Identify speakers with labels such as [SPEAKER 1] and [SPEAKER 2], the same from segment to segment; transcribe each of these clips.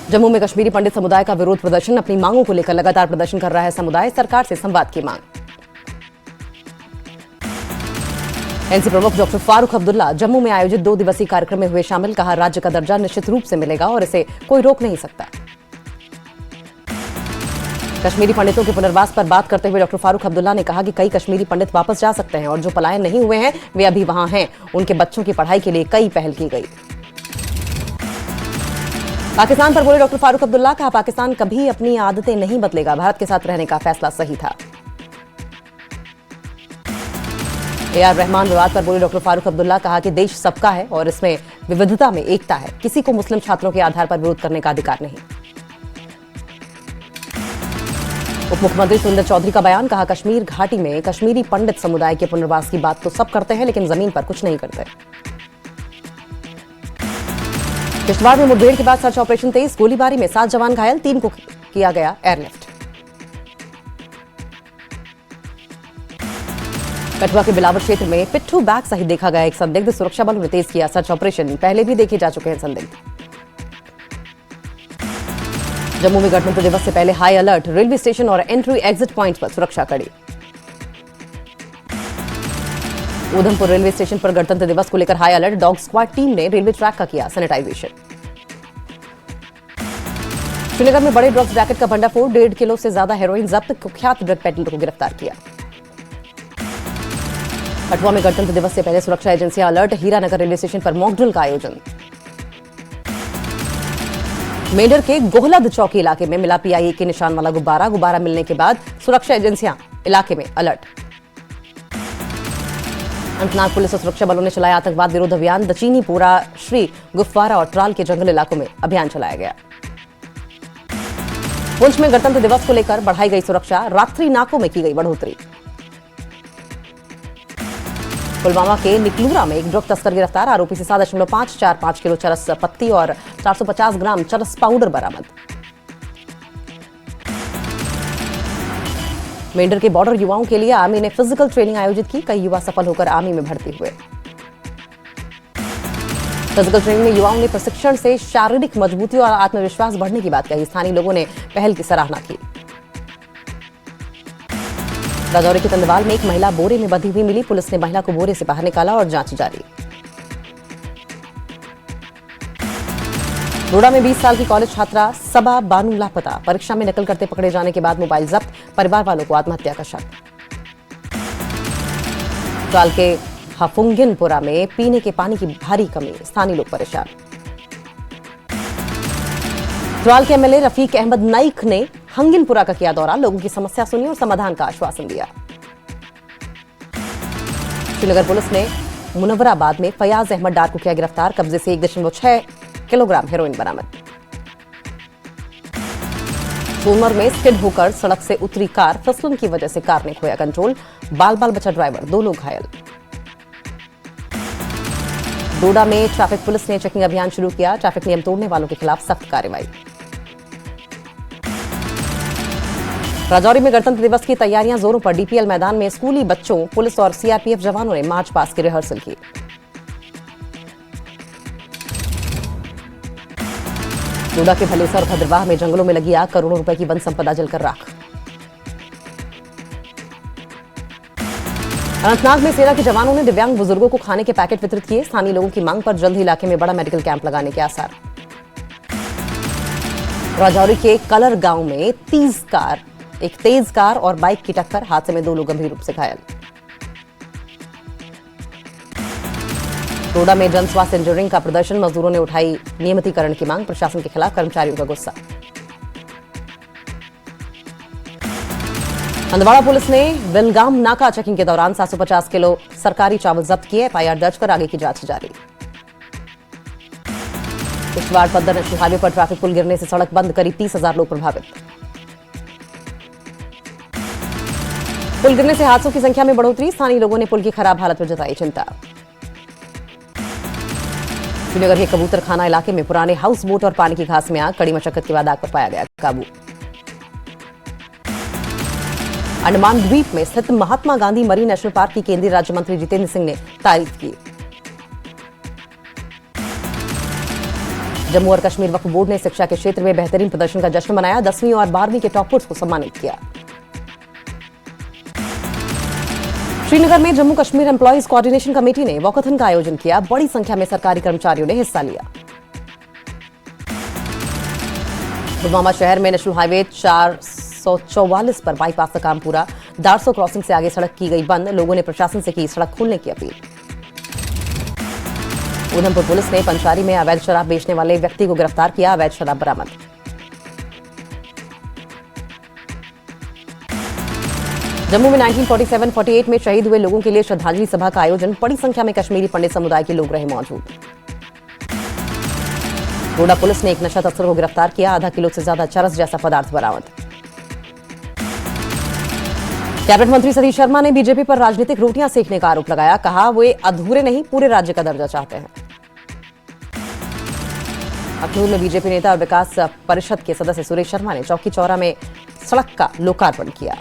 [SPEAKER 1] जम्मू में कश्मीरी पंडित समुदाय का विरोध प्रदर्शन। अपनी मांगों को लेकर लगातार प्रदर्शन कर रहा है समुदाय। सरकार से संवाद की मांग। एनसी प्रमुख डॉक्टर फारूक अब्दुल्ला जम्मू में आयोजित 2 दिवसीय कार्यक्रम में हुए शामिल। कहा, राज्य का दर्जा निश्चित रूप से मिलेगा और इसे कोई रोक नहीं सकता। कश्मीरी पंडितों के पुनर्वास पर बात करते हुए डॉक्टर फारूक अब्दुल्ला ने कहा कि कई कश्मीरी पंडित वापस जा सकते हैं और जो पलायन नहीं हुए हैं वे अभी वहां हैं। उनके बच्चों की पढ़ाई के लिए कई पहल की गई। पाकिस्तान पर बोले डॉक्टर फारूक अब्दुल्ला। कहा, पाकिस्तान कभी अपनी आदतें नहीं बदलेगा। भारत के साथ रहने का फैसला सही था। AR रहमान विवाद पर बोले डॉक्टर फारूक अब्दुल्ला। कहा कि देश सबका है और इसमें विविधता में एकता है। किसी को मुस्लिम छात्रों के आधार पर विरोध करने का अधिकार नहीं। उप मुख्यमंत्री सुरेंद्र चौधरी का बयान। कहा, कश्मीर घाटी में कश्मीरी पंडित समुदाय के पुनर्वास की बात तो सब करते हैं लेकिन जमीन पर कुछ नहीं करते। किश्तवाड़ में मुठभेड़ के बाद सर्च ऑपरेशन तेज। गोलीबारी में 7 जवान घायल, 3 को किया गया एयरलिफ्ट। कठुआ के बिलावर क्षेत्र में पिट्ठू बैग सहित देखा गया एक संदिग्ध। सुरक्षा बलों ने तेज किया सर्च ऑपरेशन। पहले भी देखे जा चुके हैं संदिग्ध। जम्मू में गणतंत्र दिवस से पहले हाई अलर्ट। रेलवे स्टेशन और एंट्री एग्जिट पॉइंट पर सुरक्षा कड़ी। उधमपुर रेलवे स्टेशन पर गणतंत्र दिवस को लेकर high alert. Dog squad team ने रेलवे ट्रैक का किया सैनिटाइजेशन। श्रीनगर में बड़े ड्रग्स रैकेट का भंडाफोड़। 1.5 किलो से ज्यादा हेरोइन जब्त। कुख्यात ड्रग पेडलर को गिरफ्तार किया। कठुआ में गणतंत्र दिवस से पहले सुरक्षा एजेंसियां अलर्ट। हीरानगर रेलवे स्टेशन पर मॉक ड्रिल का आयोजन। मेंढर के गोहलद चौकी इलाके में मिला PIA के निशान वाला गुब्बारा मिलने के बाद सुरक्षा एजेंसियां इलाके में अलर्ट। अनंतनाग पुलिस और सुरक्षा बलों ने चलाया आतंकवाद विरोध अभियान। दचीनीपुरा, श्री गुफवारा और ट्राल के जंगल इलाकों में अभियान चलाया गया। पुंछ में गणतंत्र दिवस को लेकर बढ़ाई गई सुरक्षा। रात्रि नाकों में की गई बढ़ोतरी। पुलवामा के निकलूरा में एक ड्रग तस्कर गिरफ्तार। आरोपी से 7.545 किलो चरस पत्ती और 450 ग्राम चरस पाउडर बरामद। मेंढर के बॉर्डर युवाओं के लिए आर्मी ने फिजिकल ट्रेनिंग आयोजित की। कई युवा सफल होकर आर्मी में भर्ती हुए। फिजिकल ट्रेनिंग में युवाओं ने प्रशिक्षण से शारीरिक मजबूती और आत्मविश्वास बढ़ने की बात कही। स्थानीय लोगों ने पहल की सराहना की। राजौरी के तंदवाल में एक महिला बोरे में बंधी हुई मिली। पुलिस ने महिला को बोरे से बाहर निकाला और जांच जारी। डोडा में 20 साल की कॉलेज छात्रा सबा बानू लापता। परीक्षा में नकल करते पकड़े जाने के बाद मोबाइल जब्त। परिवार वालों को आत्महत्या का शक। ट्राल के हफुंगिनपुरा में पीने के पानी की भारी कमी। स्थानीय लोग परेशान। ट्राल के MLA रफीक अहमद नाइक ने हंगिनपुरा का किया दौरा। लोगों की समस्या सुनी और समाधान का आश्वासन दिया। श्रीनगर पुलिस ने मुनव्वराबाद में फयाज अहमद डार को किया गिरफ्तार। कब्जे से 1.6 किलोग्राम हेरोइन बरामद। सोनमर्ग में स्किड होकर सड़क से उतरी कार। फिसलन की वजह से कार ने खोया कंट्रोल। बाल बाल बचा ड्राइवर। 2 लोग घायल। डोडा में ट्रैफिक पुलिस ने चेकिंग अभियान शुरू किया। ट्रैफिक नियम तोड़ने वालों के खिलाफ सख्त कार्रवाई। राजौरी में गणतंत्र दिवस की तैयारियां जोरों पर। DPL मैदान में स्कूली बच्चों, पुलिस और CRPF जवानों ने मार्च पास्ट की रिहर्सल की। डोडा के भलेसर और भद्रवाह में जंगलों में लगी आग। करोड़ों रुपए की वन संपदा जलकर राख। अनंतनाग में सेना के जवानों ने दिव्यांग बुजुर्गों को खाने के पैकेट वितरित किए। स्थानीय लोगों की मांग पर जल्द ही इलाके में बड़ा मेडिकल कैंप लगाने के आसार। राजौरी के कलर गांव में एक तेज कार और बाइक की टक्कर। हादसे में 2 लोग गंभीर रूप से घायल। डोडा में जन स्वास्थ्य इंजीनियरिंग का प्रदर्शन। मजदूरों ने उठाई नियमितीकरण की मांग। प्रशासन के खिलाफ कर्मचारियों का गुस्सा। हंदवाड़ा पुलिस ने विलगाम नाका चेकिंग के दौरान 750 किलो सरकारी चावल जब्त किए। FIR दर्ज कर आगे की जांच जारी। किश्तवाड़ पद्दर नेशनल हाईवे पर ट्रैफिक पुल गिरने से सड़क बंद। करीब 30,000 लोग प्रभावित। पुल गिरने से हादसों की संख्या में बढ़ोतरी। स्थानीय लोगों ने पुल की खराब हालत पर जताई चिंता। श्रीनगर के कबूतर खाना इलाके में पुराने हाउस बोट और पानी की घास में आग। कड़ी मशक्कत के बाद आग पर पाया गया काबू। अंडमान द्वीप में स्थित Mahatma Gandhi marine national park की केंद्रीय राज्य मंत्री जितेंद्र सिंह ने तारीफ की। जम्मू और कश्मीर वक्फ बोर्ड ने शिक्षा के क्षेत्र में बेहतरीन प्रदर्शन का जश्न मनाया। 10वीं और 12वीं के टॉपर्स को सम्मानित किया। श्रीनगर में Jammu Kashmir employees coordination committee ने वॉकथन का आयोजन किया। बड़ी संख्या में सरकारी कर्मचारियों ने हिस्सा लिया। पुलवामा शहर में नेशनल हाईवे 444 पर बाईपास का काम पूरा। दारसो क्रॉसिंग से आगे सड़क की गई बंद। लोगों ने प्रशासन से की सड़क खोलने की अपील। उधमपुर पुलिस ने पंचारी में अवैध शराब बेचने वाले व्यक्ति को गिरफ्तार किया। अवैध शराब बरामद। जम्मू में 1947-48 में शहीद हुए लोगों के लिए श्रद्धांजलि सभा का आयोजन। बड़ी संख्या में कश्मीरी पंडित समुदाय के लोग रहे मौजूद। गोडा पुलिस ने एक नशा तस्कर को गिरफ्तार किया। आधा किलो से ज्यादा चरस जैसा पदार्थ बरामद। कैबिनेट मंत्री सतीश शर्मा ने बीजेपी पर राजनीतिक रोटियां सेकने का आरोप लगाया। कहा वे अधूरे नहीं पूरे राज्य का दर्जा चाहते हैं। अखनूर में बीजेपी नेता और विकास परिषद के सदस्य सुरेश शर्मा ने चौकी चौरा में सड़क का लोकार्पण किया।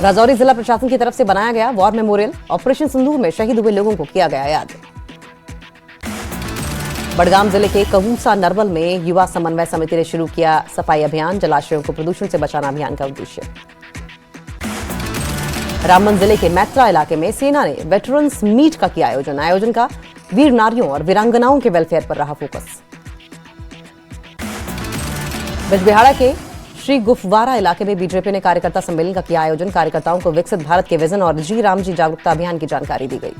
[SPEAKER 1] राजौरी जिला प्रशासन की तरफ से बनाया गया वॉर मेमोरियल। ऑपरेशन सिंदूर में शहीद हुए लोगों को किया गया याद। बड़गाम जिले के कबूसा नरवल में युवा समन्वय समिति ने शुरू किया सफाई अभियान। जलाशयों को प्रदूषण से बचाना अभियान का उद्देश्य। रामबन जिले के मैत्रा इलाके में सेना ने वेटरन्स मीट का किया आयोजन। आयोजन का वीर नारियों और वीरांगनाओं के वेलफेयर पर रहा फोकस। बिजबिहाड़ा के श्री गुफवारा इलाके में बीजेपी ने कार्यकर्ता सम्मेलन का किया आयोजन। कार्यकर्ताओं को विकसित भारत के विजन और जी राम जी जागरूकता अभियान की जानकारी दी गई।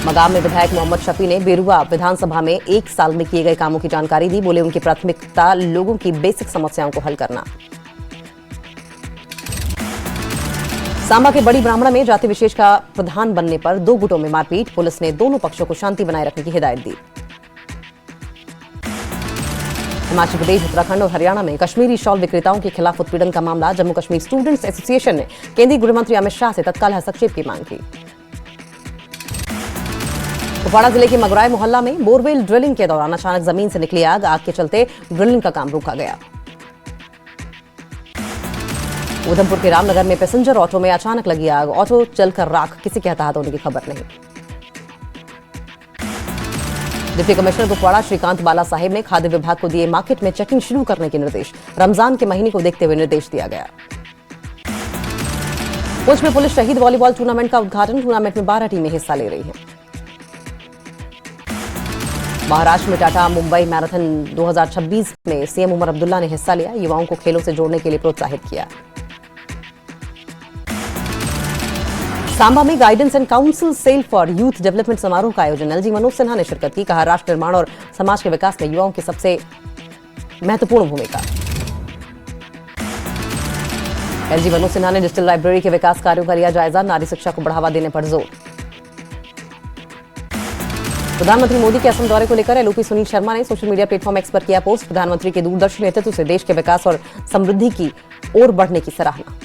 [SPEAKER 1] मगाम में विधायक मोहम्मद शफी ने बेरुआ विधानसभा में 1 साल में किए गए कामों की जानकारी दी। बोले उनकी प्राथमिकता लोगों की बेसिक समस्याओं को हल करना। सांबा के बड़ी ब्राह्मणा में जाति विशेष का प्रधान बनने पर 2 गुटों में मारपीट। पुलिस ने दोनों पक्षों को शांति बनाए रखने की हिदायत दी। हिमाचल प्रदेश, उत्तराखंड और हरियाणा में कश्मीरी शॉल विक्रेताओं के खिलाफ उत्पीड़न का मामला। जम्मू कश्मीर स्टूडेंट्स एसोसिएशन ने केंद्रीय गृह मंत्री अमित शाह से तत्काल हस्तक्षेप की मांग की। कुपवाड़ा जिले के मगुराई मोहल्ला में बोरवेल ड्रिलिंग के दौरान अचानक जमीन से निकली आग। आग के चलते ड्रिलिंग का काम रोका गया। उधमपुर के रामनगर में पैसेंजर ऑटो में अचानक लगी आग। ऑटो जलकर राख। किसी के हताहत होने की खबर नहीं। डिप्टी कमिश्नर कुपवाड़ा श्रीकांत बाला साहेब ने खाद्य विभाग को दिए मार्केट में चेकिंग शुरू करने के निर्देश। रमजान के महीने को देखते हुए निर्देश दिया गया। पुंछ में पुलिस शहीद वॉलीबॉल टूर्नामेंट का उद्घाटन। टूर्नामेंट में 12 टीमें हिस्सा ले रही हैं। महाराष्ट्र में टाटा मुंबई मैराथन 2026 में सीएम उमर अब्दुल्ला ने हिस्सा लिया। युवाओं को खेलों से जोड़ने के लिए प्रोत्साहित किया। सांबा में guidance and council cell for youth development समारोह का आयोजन। एलजी मनोज सिन्हा ने शिरकत की। कहा राष्ट्र निर्माण और समाज के विकास में युवाओं की सबसे महत्वपूर्ण भूमिका। एलजी मनोज सिन्हा ने डिजिटल लाइब्रेरी के विकास कार्यों का लिया जायजा। नारी शिक्षा को बढ़ावा देने पर जोर। प्रधानमंत्री मोदी के असम दौरे को लेकर एलओपी सुनील शर्मा ने सोशल मीडिया प्लेटफॉर्म एक्स पर किया पोस्ट। प्रधानमंत्री के दूरदर्शी नेतृत्व से देश के विकास और समृद्धि की ओर बढ़ने की सराहना।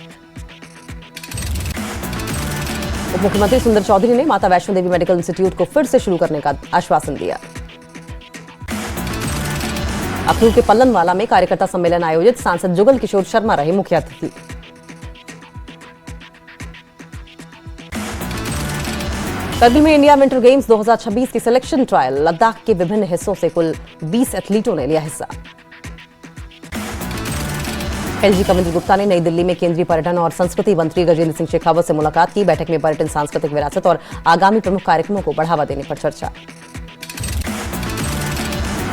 [SPEAKER 1] उप मुख्यमंत्री सुंदर चौधरी ने माता वैष्णो देवी मेडिकल इंस्टीट्यूट को फिर से शुरू करने का आश्वासन दिया। अखनूर के पल्लनवाला में कार्यकर्ता सम्मेलन आयोजित। सांसद जुगल किशोर शर्मा रहे मुख्य अतिथि। करगिल में इंडिया विंटर गेम्स 2026 की सिलेक्शन ट्रायल। लद्दाख के विभिन्न हिस्सों से कुल 20 एथलीटों ने लिया हिस्सा। एलजी कविंद्र गुप्ता ने नई दिल्ली में केंद्रीय पर्यटन और संस्कृति मंत्री गजेंद्र सिंह शेखावत से मुलाकात की। बैठक में पर्यटन, सांस्कृतिक विरासत और आगामी प्रमुख कार्यक्रमों को बढ़ावा देने पर चर्चा।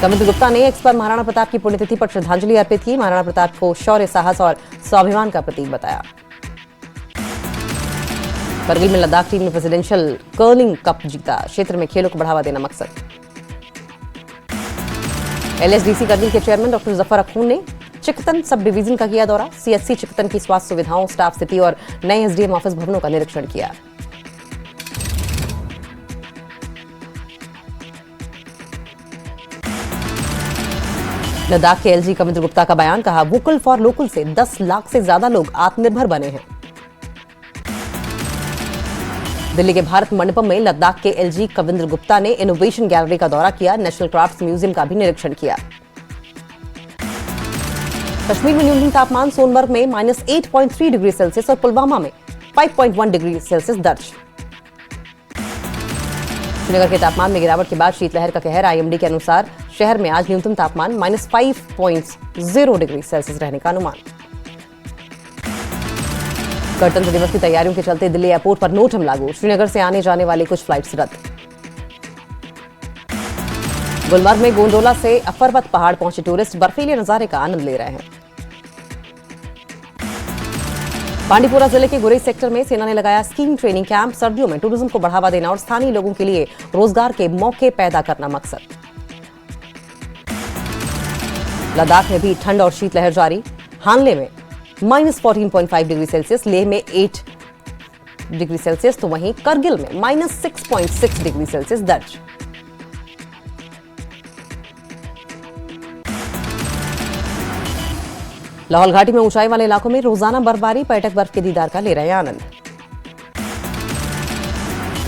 [SPEAKER 1] कविंद्र गुप्ता ने एक्स पर महाराणा प्रताप की पुण्यतिथि पर श्रद्धांजलि अर्पित की। महाराणा प्रताप को शौर्य, साहस और स्वाभिमान का प्रतीक बताया। करगिल में लद्दाख टीम ने प्रेसिडेंशियल कर्लिंग कप जीता। क्षेत्र में खेलों को बढ़ावा देना मकसद। एलएसडीसी करगिल के चेयरमैन डॉक्टर जफर अखून ने चिकतन सब डिवीजन का किया दौरा। सीएचसी चिकतन की स्वास्थ्य सुविधाओं, स्टाफ स्थिति और नए एसडीएम ऑफिस भवनों का निरीक्षण किया। लद्दाख के एलजी कविंद्र गुप्ता का बयान। कहा वोकल फॉर लोकल से 10 लाख से ज्यादा लोग आत्मनिर्भर बने हैं। दिल्ली के भारत मंडपम में लद्दाख के एलजी कविंद्र गुप्ता ने इनोवेशन गैलरी का दौरा किया। नेशनल क्राफ्ट्स म्यूजियम का भी निरीक्षण किया। कश्मीर में न्यूनतम तापमान सोनमर्ग में -8.3 डिग्री सेल्सियस और पुलवामा में 5.1 डिग्री सेल्सियस दर्ज। श्रीनगर के तापमान में गिरावट के बाद शीतलहर का कहर। आईएमडी के अनुसार शहर में आज न्यूनतम तापमान -5.0 डिग्री सेल्सियस रहने का अनुमान। गणतंत्र दिवस की तैयारियों के चलते दिल्ली एयरपोर्ट पर नोटम लागू। श्रीनगर से आने जाने वाली कुछ फ्लाइट्स रद्द। गुलमर्ग में गोंडोला से अफरवत पहाड़ पहुंचे टूरिस्ट बर्फीले नजारे का आनंद ले रहे हैं। बांडीपुरा जिले के गुरेज सेक्टर में सेना ने लगाया स्कीइंग ट्रेनिंग कैंप। सर्दियों में टूरिज्म को बढ़ावा देना और स्थानीय लोगों के लिए रोजगार के मौके पैदा करना मकसद। लद्दाख में भी ठंड और शीतलहर जारी। हानले में -14.5 डिग्री सेल्सियस, लेह में 8 डिग्री सेल्सियस तो वहीं करगिल में -6.6 डिग्री सेल्सियस दर्ज। लाहौल घाटी में ऊंचाई वाले इलाकों में रोजाना बर्फबारी। पर्यटक बर्फ के दीदार का ले रहे हैं आनंद।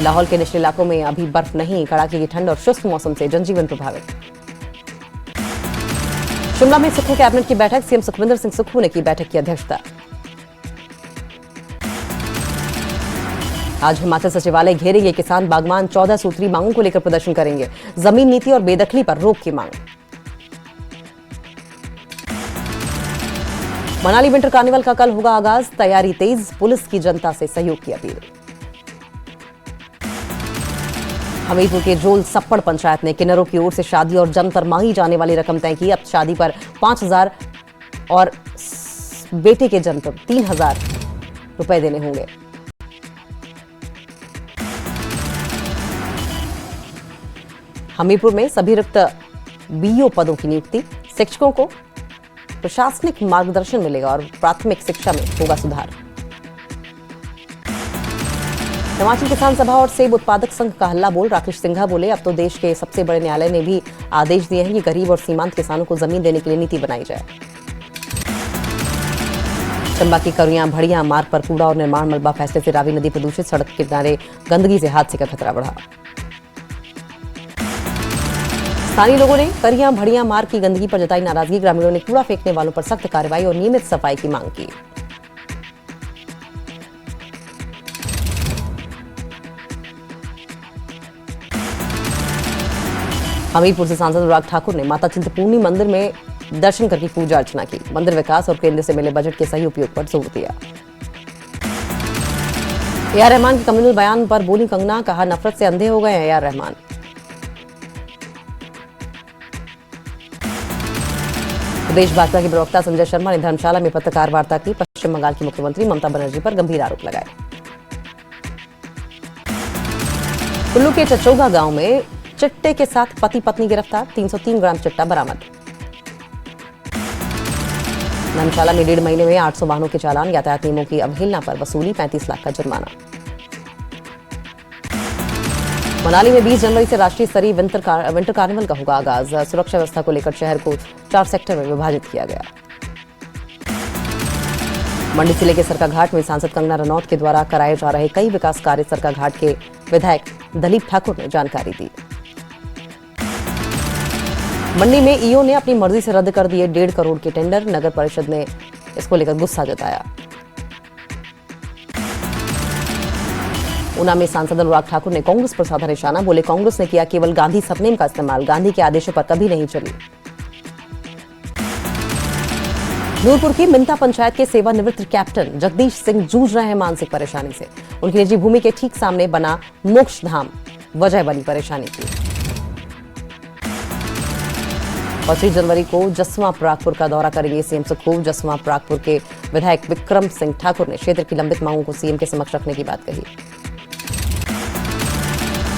[SPEAKER 1] लाहौल के निचले इलाकों में अभी बर्फ नहीं। कड़ाके की ठंड और शुष्क मौसम से जनजीवन प्रभावित। शिमला में सुक्खू कैबिनेट की बैठक। सीएम सुखविंदर सिंह सुक्खू ने की बैठक की अध्यक्षता। आज हिमाचल सचिवालय घेरेंगे किसान बागवान। 14 सूत्री मांगों को लेकर प्रदर्शन करेंगे। जमीन नीति और बेदखली पर रोक की मांग। मनाली विंटर कार्निवल का कल होगा आगाज। तैयारी तेज। पुलिस की जनता से सहयोग की अपील। हमीरपुर के जोल सप्पड़ पंचायत ने किन्नरों की ओर से शादी और जन्म पर मांगी जाने वाली रकम तय की। अब शादी पर 5,000 और बेटे के जन्म पर 3,000 रुपए देने होंगे। हमीरपुर में सभी रिक्त बीओ पदों की नियुक्ति। शिक्षकों को प्रशासनिक मार्गदर्शन मिलेगा और प्राथमिक शिक्षा में होगा सुधार। हिमाचल किसान सभा और सेब उत्पादक संघ का हल्ला बोल। राकेश सिंघा बोले, अब तो देश के सबसे बड़े न्यायालय ने भी आदेश दिए हैं कि गरीब और सीमांत किसानों को जमीन देने के लिए नीति बनाई जाए। चंबा की करुयां भड़ियां मार्ग पर कूड़ा और निर्माण मलबा फैसले से रावी नदी प्रदूषित। सड़क के किनारे गंदगी से हादसे का खतरा बढ़ा। स्थानीय लोगों ने करियां भड़ियां मार्ग की गंदगी पर जताई नाराजगी। ग्रामीणों ने कूड़ा फेंकने वालों पर सख्त कार्रवाई और नियमित सफाई की मांग की। हमीरपुर से सांसद अनुराग ठाकुर ने माता चिंतपूर्णी मंदिर में दर्शन करके पूजा अर्चना की। मंदिर विकास और केंद्र से मिले बजट के सही उपयोग पर जोर दिया। ए आर रहमान के कम्युनल बयान पर बोली कंगना, कहा नफरत से अंधे हो गए हैं ए आर रहमान। प्रदेश भाजपा के प्रवक्ता संजय शर्मा ने धर्मशाला में पत्रकार वार्ता की। पश्चिम बंगाल की मुख्यमंत्री ममता बनर्जी पर गंभीर आरोप लगाए। कुल्लू के चचोगा गांव में चिट्टे के साथ पति पत्नी गिरफ्तार। 303 ग्राम चिट्टा बरामद। धर्मशाला में 1.5 महीने में 800 वाहनों के चालान। यातायात नियमों की अवहेलना पर वसूली 35 लाख का जुर्माना। मनाली में 20 जनवरी से राष्ट्रीय स्तरीय विंटर कार्निवल का होगा आगाज। सुरक्षा व्यवस्था को लेकर शहर को 4 सेक्टर में विभाजित किया गया। मंडी जिले के सरकाघाट में सांसद कंगना रनौत के द्वारा कराए जा रहे कई विकास कार्य सरकाघाट के विधायक दलीप ठाकुर ने जानकारी दी। मंडी में ईओ ने अपनी मर्जी से रद्द कर दिए 1.5 करोड़ के टेंडर। नगर परिषद ने इसको लेकर गुस्सा जताया। ऊना में सांसद अनुराग ठाकुर ने कांग्रेस पर साधा निशाना। बोले, कांग्रेस ने किया केवल गांधी सरनेम का इस्तेमाल, गांधी के आदेशों पर कभी नहीं चली। नूरपुर की मिंता पंचायत के सेवानिवृत्त कैप्टन जगदीश सिंह जूझ रहे हैं मानसिक परेशानी से। उनकी निजी भूमि के ठीक सामने बना मोक्ष धाम वजह बनी परेशानी की। 25 जनवरी को जसवां परागपुर का दौरा करेंगे सीएम सुक्खू। जसवां परागपुर के विधायक विक्रम सिंह ठाकुर ने क्षेत्र की लंबित मांगों को सीएम के समक्ष रखने की बात कही।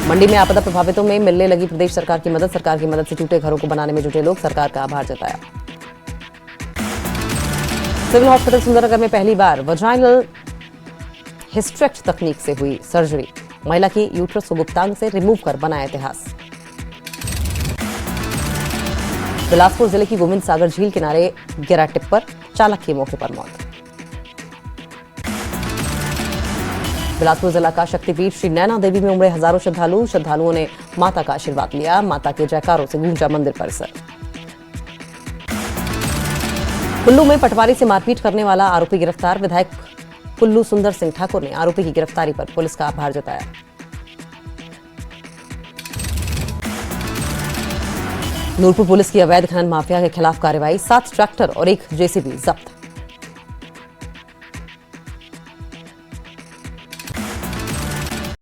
[SPEAKER 1] मंडी में आपदा प्रभावितों में मिलने लगी प्रदेश सरकार की मदद। सरकार की मदद से टूटे घरों को बनाने में जुटे लोग सरकार का आभार जताया। सिविल हॉस्पिटल सुंदरनगर में पहली बार वजाइनल हिस्ट्रेक्ट तकनीक से हुई सर्जरी। महिला की यूट्रस को गुप्तांग से रिमूव कर बनाया इतिहास। बिलासपुर जिले की गोविंद सागर झील किनारे गिरा टिप्पर, चालक की मौके पर मौत। बिलासपुर जिला का शक्तिपीठ श्री नैना देवी में उमड़े हजारों श्रद्धालु। श्रद्धालुओं ने माता का आशीर्वाद लिया। माता के जयकारों से गूंजा मंदिर परिसर। कुल्लू में पटवारी से मारपीट करने वाला आरोपी गिरफ्तार। विधायक कुल्लू सुंदर सिंह ठाकुर ने आरोपी की गिरफ्तारी पर पुलिस का आभार जताया। नूरपुर पुलिस की अवैध खनन माफिया के खिलाफ कार्रवाई, 7 ट्रैक्टर और 1 जेसीबी जब्त।